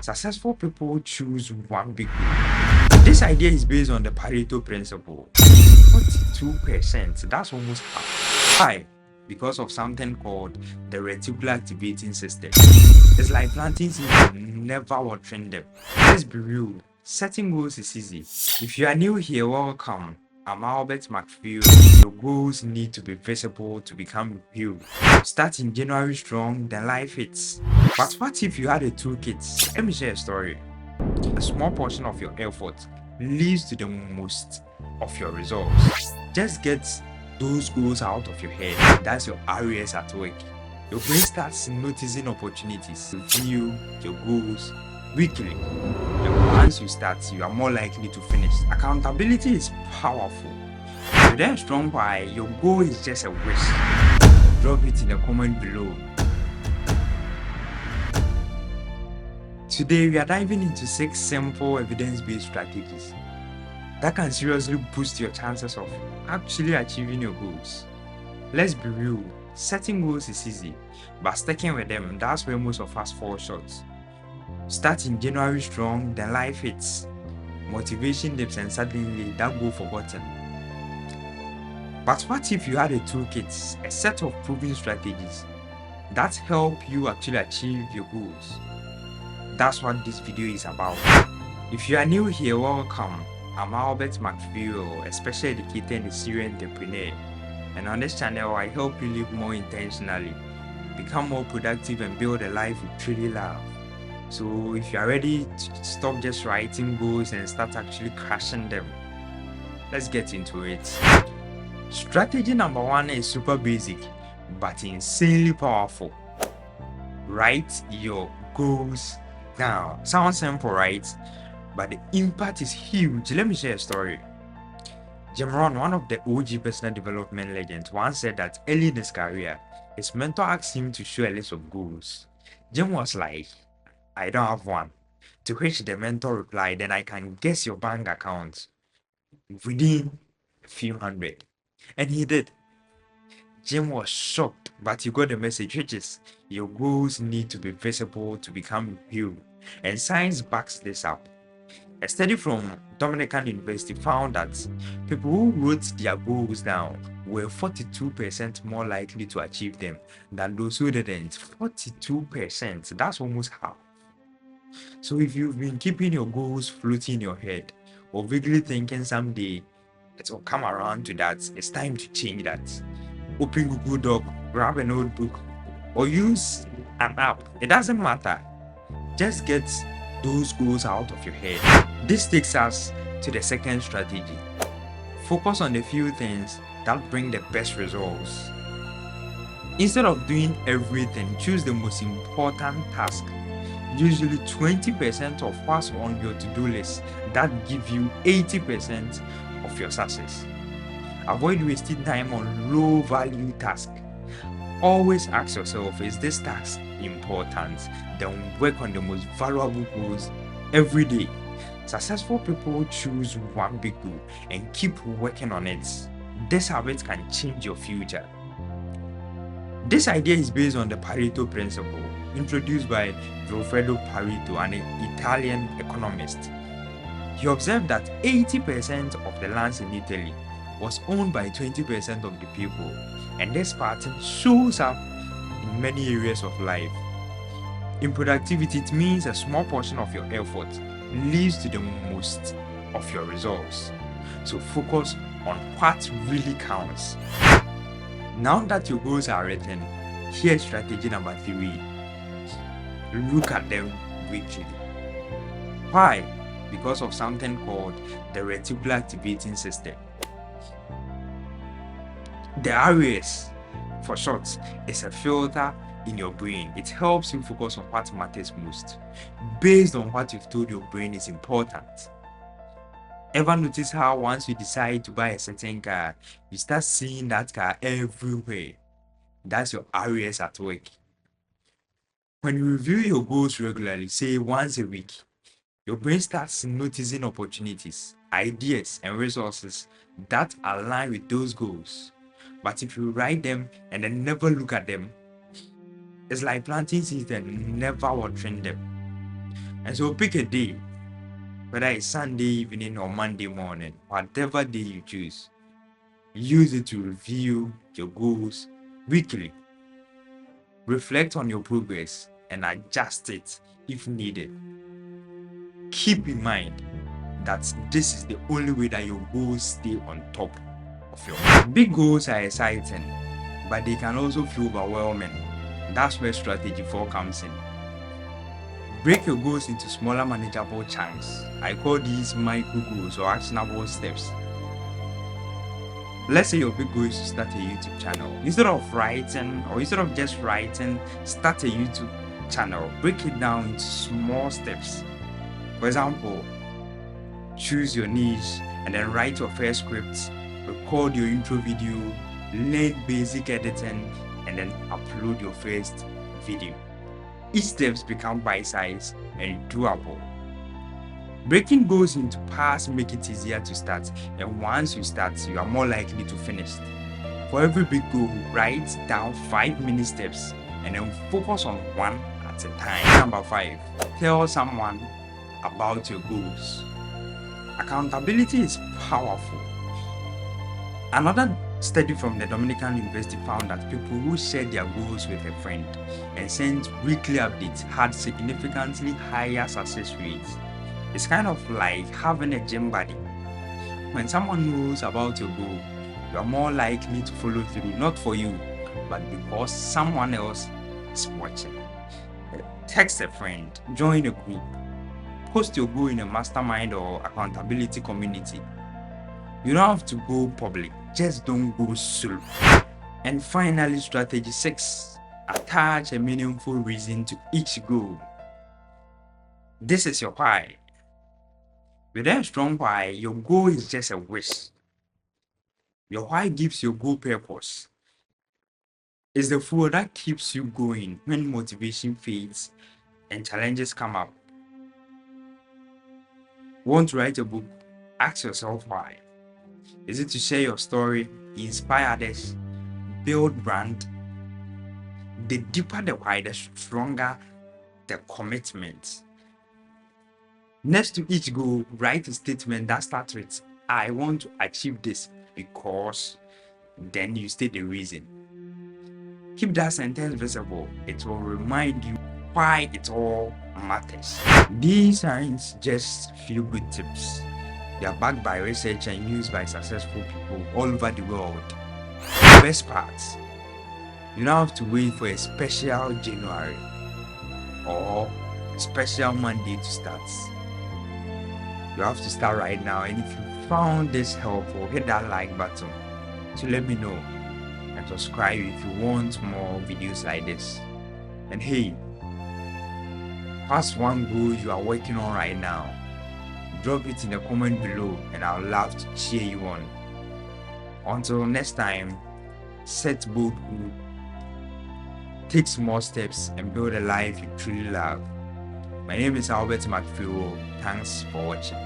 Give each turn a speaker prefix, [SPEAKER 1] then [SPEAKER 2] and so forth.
[SPEAKER 1] Successful people choose one big goal. This idea is based on the Pareto principle. 42%, that's almost half. Why? Because of something called the reticular activating system. It's like planting seeds and never watering them. Let's be real, setting goals is easy. If you are new here, welcome. I'm Albert McFreewill. Your goals need to be visible to become real. Start in January strong, then life hits. But what if you had a toolkit? Let me share a story. A small portion of your effort leads to the most of your results. Just get those goals out of your head. That's your areas at work. Your brain starts noticing opportunities. Review your goals weekly. And once you start, you are more likely to finish. Accountability is powerful. So then strong by your goal is just a wish. Drop it in the comment below. Today we are diving into 6 simple evidence-based strategies that can seriously boost your chances of actually achieving your goals. Let's be real, setting goals is easy, but sticking with them, that's where most of us fall short. Start in January strong, then life hits. Motivation dips and suddenly that goal forgotten. But what if you had a toolkit, a set of proven strategies that help you actually achieve your goals? That's what this video is about. If you are new here, welcome. I'm Albert McFreewill, a special educator and a serial entrepreneur. And on this channel, I help you live more intentionally, become more productive, and build a life you truly love. So if you are ready to stop just writing goals and start actually crushing them, let's get into it. Strategy number 1 is super basic, but insanely powerful. Write your goals down. Sounds simple, right? But the impact is huge. Let me share a story. Jim Rohn, one of the OG personal development legends, once said that early in his career, his mentor asked him to show a list of goals. Jim was like, I don't have one. To which the mentor replied, then I can guess your bank account within a few hundred. And he did. Jim was shocked, but he got the message, which is your goals need to be visible to become real. And science backs this up. A study from Dominican University found that people who wrote their goals down were 42% more likely to achieve them than those who didn't. 42%, that's almost half. So if you've been keeping your goals floating in your head or vaguely thinking someday it will come around to that, it's time to change that. Open Google Doc, grab a notebook, or use an app. It doesn't matter. Just get those goals out of your head. This takes us to the second strategy. Focus on the few things that bring the best results. Instead of doing everything, choose the most important task. Usually 20% of what's on your to-do list that give you 80% of your success. Avoid wasting time on low-value tasks. Always ask yourself, is this task important? Then work on the most valuable goals every day. Successful people choose one big goal and keep working on it. This habit can change your future. This idea is based on the Pareto principle, introduced by Vilfredo Pareto, an Italian economist. He observed that 80% of the lands in Italy was owned by 20% of the people, and this pattern shows up in many areas of life. In productivity, it means a small portion of your effort leads to the most of your results. So focus on what really counts. Now that your goals are written, here's strategy number 3. Look at them weekly. Why? Because of something called the reticular activating system. The RAS, for short, is a filter in your brain. It helps you focus on what matters most, based on what you've told your brain is important. Ever notice how once you decide to buy a certain car, you start seeing that car everywhere? That's your RAS at work. When you review your goals regularly, say once a week, your brain starts noticing opportunities, ideas, and resources that align with those goals. But if you write them and then never look at them, it's like planting seeds and never watering them. And so pick a day, whether it's Sunday evening or Monday morning, whatever day you choose. Use it to review your goals weekly. Reflect on your progress and adjust it if needed. Keep in mind that this is the only way that your goals stay on top of your mind. Big goals are exciting, but they can also feel overwhelming. That's where strategy 4 comes in. Break your goals into smaller manageable chunks. I call these micro goals or actionable steps. Let's say your big goal is to start a YouTube channel. Instead of just writing, start a YouTube channel. Break it down into small steps. For example, choose your niche and then write your first script, record your intro video, learn basic editing, and then upload your first video. Each steps become bite-sized and doable. Breaking goals into parts make it easier to start, and once you start, you are more likely to finish. For every big goal, write down 5 mini steps and then focus on one at a time. Number 5, tell someone about your goals. Accountability is powerful. Another study from the Dominican University found that people who shared their goals with a friend and sent weekly updates had significantly higher success rates. It's kind of like having a gym buddy. When someone knows about your goal, you are more likely to follow through, not for you, but because someone else is watching. Text a friend, join a group, post your goal in a mastermind or accountability community. You don't have to go public, just don't go solo. And finally, strategy 6, attach a meaningful reason to each goal. This is your why. Without a strong why, your goal is just a wish. Your why gives your goal purpose. It's the fuel that keeps you going when motivation fades and challenges come up. Want to write a book? Ask yourself why. Is it to share your story, inspire others, build brand? The deeper the why, the stronger the commitment. Next to each goal, write a statement that starts with, I want to achieve this because, then you state the reason. Keep that sentence visible. It will remind you why it all matters. These aren't just feel-good tips. They are backed by research and used by successful people all over the world. The best part, you don't have to wait for a special January or a special Monday to start. You have to start right now, and if you found this helpful, hit that like button to let me know, and subscribe if you want more videos like this. And hey, what's one goal you are working on right now? Drop it in the comment below and I'll love to cheer you on. Until next time, set bold goals, take small steps, and build a life you truly love. My name is McFreewill. Thanks for watching.